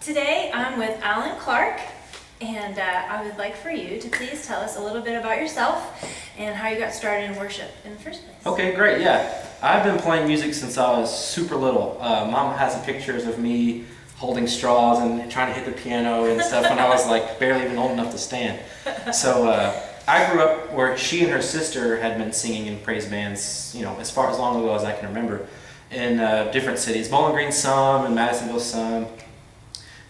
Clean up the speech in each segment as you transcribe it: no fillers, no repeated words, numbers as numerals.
Today I'm with Alan Clark, and I would like for you to please tell us a little bit about yourself and how you got started in worship in the first place. Okay, great, yeah. I've been playing music since I was super little. Mom has some pictures of me holding straws and trying to hit the piano and stuff when I was like barely even old enough to stand. So I grew up where she and her sister had been singing in praise bands, as far as long ago as I can remember, in different cities. Bowling Green some, and Madisonville some,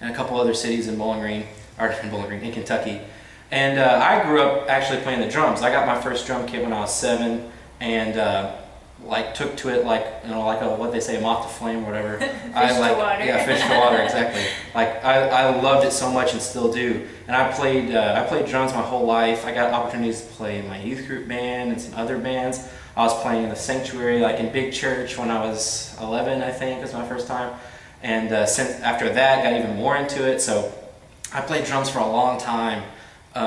and a couple other cities in in Kentucky. And I grew up actually playing the drums. I got my first drum kit when I was 7, and took to it like what they say, moth to flame or whatever. Fish to water. Yeah, fish to water, exactly. I loved it so much and still do. And I played drums my whole life. I got opportunities to play in my youth group band and some other bands. I was playing in the sanctuary, like in big church, when I was 11, I think, was my first time. And since after that, got even more into it. So I played drums for a long time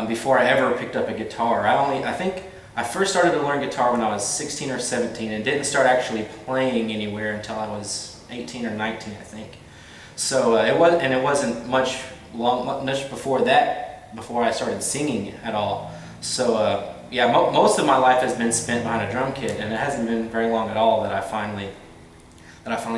before I ever picked up a guitar. I think I first started to learn guitar when I was 16 or 17 and didn't start actually playing anywhere until I was 18 or 19, I think. So it wasn't much before that, before I started singing at all. So most of my life has been spent behind a drum kit, and it hasn't been very long at all that I finally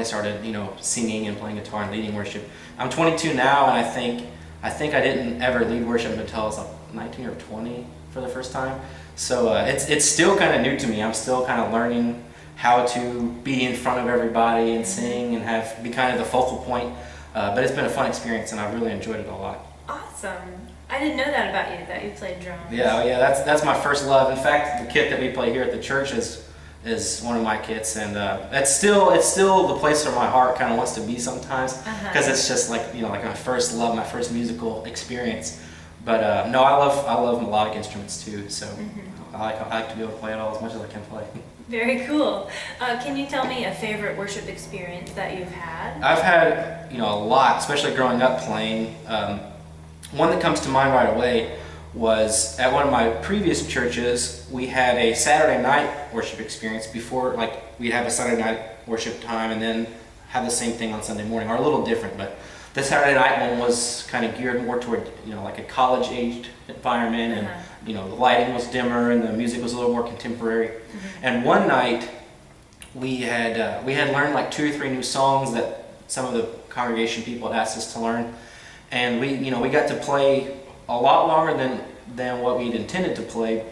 started, singing and playing guitar and leading worship. I'm 22 now, and I think I didn't ever lead worship until I was like 19 or 20 for the first time. So it's still kind of new to me. I'm still kind of learning how to be in front of everybody and sing and be kind of the focal point. But it's been a fun experience, and I've really enjoyed it a lot. Awesome. I didn't know that about you, that you played drums. Yeah, that's my first love. In fact, the kit that we play here at the church is one of my kits, and it's still the place where my heart kind of wants to be sometimes, because it's just like my first love, my first musical experience. But no, I love melodic instruments too, so I like to be able to play it all as much as I can play. Very cool. Can you tell me a favorite worship experience that you've had? I've had a lot, especially growing up playing. One that comes to mind right away was at one of my previous churches. We had a Saturday night worship experience before, we'd have a Saturday night worship time and then have the same thing on Sunday morning, or a little different, but the Saturday night one was kind of geared more toward, like a college-aged environment, and the lighting was dimmer and the music was a little more contemporary. And one night we had learned like 2 or 3 new songs that some of the congregation people had asked us to learn, and we got to play a lot longer than what we'd intended to play.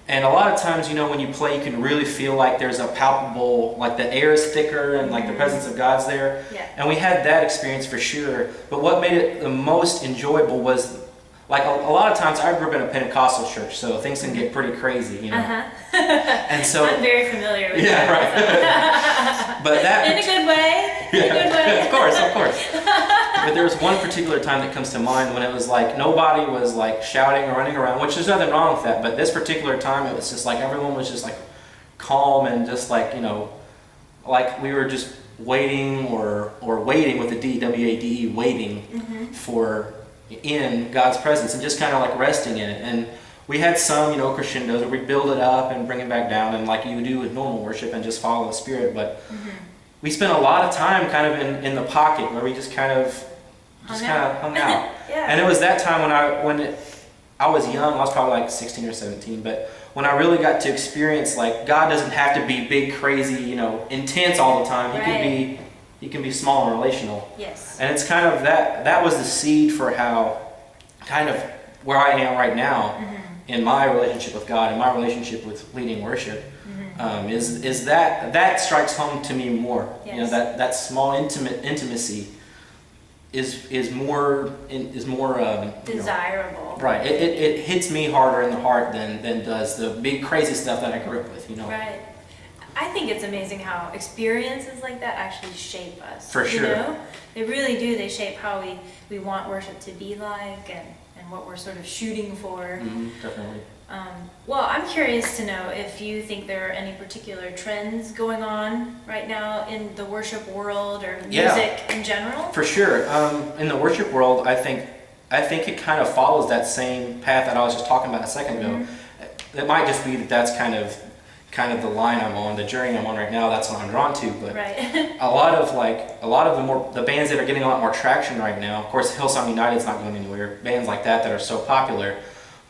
And a lot of times, when you play, you can really feel like there's a palpable, like the air is thicker and like the presence of God's there. Yeah. And we had that experience for sure. But what made it the most enjoyable was, like a lot of times, I grew up in a Pentecostal church, so things can get pretty crazy, And so I'm very familiar with that. Yeah, right. But that in a good way. In a good way. Of course. But there was one particular time that comes to mind when it was like nobody was like shouting or running around, which there's nothing wrong with that. But this particular time, it was just like everyone was just like calm and just like like we were just waiting or waiting with the D, W-A-D-E, waiting for in God's presence and just kind of like resting in it. And we had some crescendos where we build it up and bring it back down, and like you do with normal worship, and just follow the Spirit. But we spent a lot of time kind of in the pocket where we just kind of hung out. Yeah. And it was that time when I was young. I was probably like 16 or 17, but when I really got to experience, like, God doesn't have to be big, crazy, intense all the time. He can be small and relational. Yes. And it's kind of that was the seed for how kind of where I am right now in my relationship with God and my relationship with leading worship. Is that strikes home to me more. Yes. That small intimacy is more desirable. Right. It hits me harder in the heart than does the big crazy stuff that I grew up with. Right. I think it's amazing how experiences like that actually shape us. For sure. They really do. They shape how we want worship to be like, and what we're sort of shooting for. Definitely. Well, I'm curious to know if you think there are any particular trends going on right now in the worship world or music in general. For sure. In the worship world, I think it kind of follows that same path that I was just talking about a second ago. It might just be that's kind of kind of the line I'm on, the journey I'm on right now, that's what I'm drawn to. But Right. a lot of the bands that are getting a lot more traction right now, of course Hillsong United's not going anywhere, bands like that are so popular,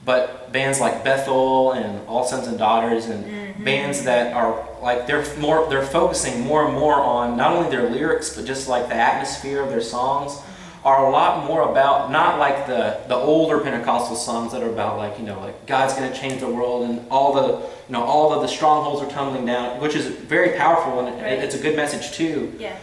but bands like Bethel and All Sons and Daughters and bands that are like, they're focusing more and more on not only their lyrics, but just like the atmosphere of their songs are a lot more about, not like the older Pentecostal songs that are about like, like God's going to change the world and all of the strongholds are tumbling down, which is very powerful and it's a good message too. Yeah.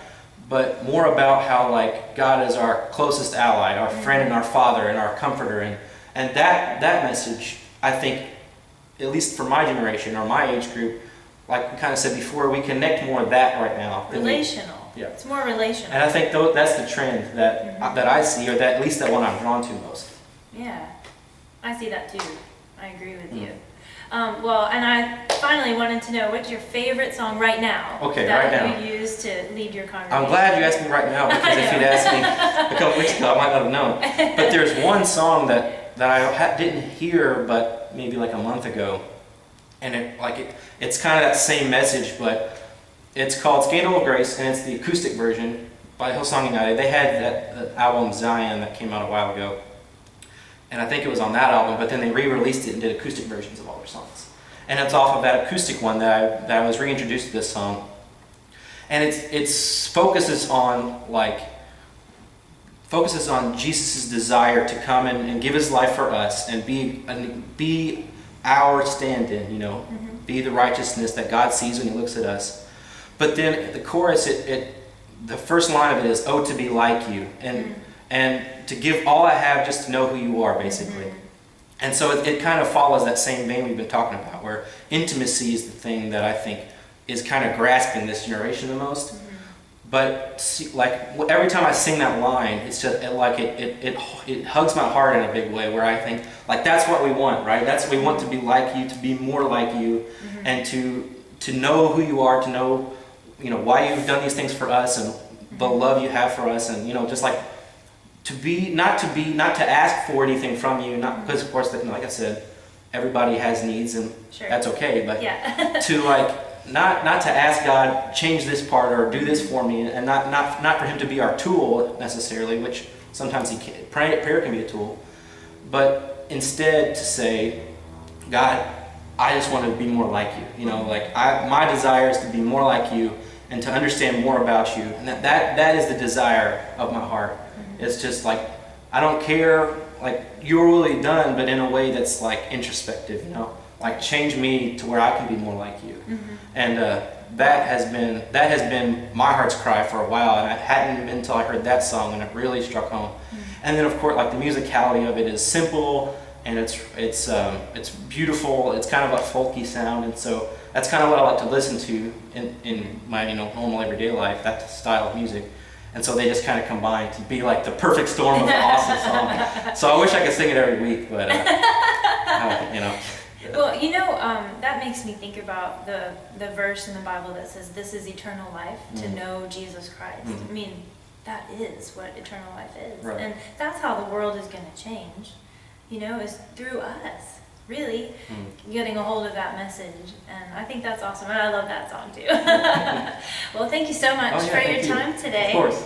But more about how like God is our closest ally, our friend and our father and our comforter, and that message, I think, at least for my generation or my age group, like we kind of said before, we connect more of that right now. Relational. Yeah. It's more relational. And I think that's the trend that I see, or that at least that one I'm drawn to most. Yeah, I see that too. I agree with you. Well, and I finally wanted to know what's your favorite song right now that you use to lead your congregation. I'm glad you asked me right now, because if you'd asked me a couple weeks ago, I might not have known. But there's one song that I didn't hear, but maybe like a month ago, and it's kind of that same message, but it's called Scandal of Grace, and it's the acoustic version by Hillsong United. They had that album Zion that came out a while ago, and I think it was on that album, but then they re-released it and did acoustic versions of all their songs. And it's off of that acoustic one that I was reintroduced to this song. And it's focuses on Jesus' desire to come and give his life for us and be our stand-in, be the righteousness that God sees when he looks at us. But then the chorus, the first line of it is, "Oh, to be like you," and to give all I have just to know who you are, basically. And so it kind of follows that same vein we've been talking about, where intimacy is the thing that I think is kind of grasping this generation the most. But every time I sing that line, it's just it hugs my heart in a big way, where I think like that's what we want, right? We want to be like you, to be more like you, and to know who you are, to know why you've done these things for us and the love you have for us, and just like not to ask for anything from you, not because of course like I said, everybody has needs and that's okay, but to not to ask God, change this part or do this for me, and not for him to be our tool necessarily, which sometimes prayer can be a tool, but instead to say, God, I just want to be more like you. My desire is to be more like you and to understand more about you, and that is the desire of my heart. It's just like, I don't care like your will be done, but in a way that's like introspective, like change me to where I can be more like you. And that has been my heart's cry for a while, and I hadn't been until I heard that song, and it really struck home. And then of course, like the musicality of it is simple, and it's beautiful. It's kind of a folky sound, and so that's kind of what I like to listen to in my normal everyday life, that style of music. And so they just kind of combine to be like the perfect storm of an awesome song. So I wish I could sing it every week, but Well, that makes me think about the verse in the Bible that says, "This is eternal life, to know Jesus Christ." I mean, that is what eternal life is. Right. And that's how the world is going to change, is through us, really, getting a hold of that message. And I think that's awesome. And I love that song, too. Well, thank you so much for your time today. Of course.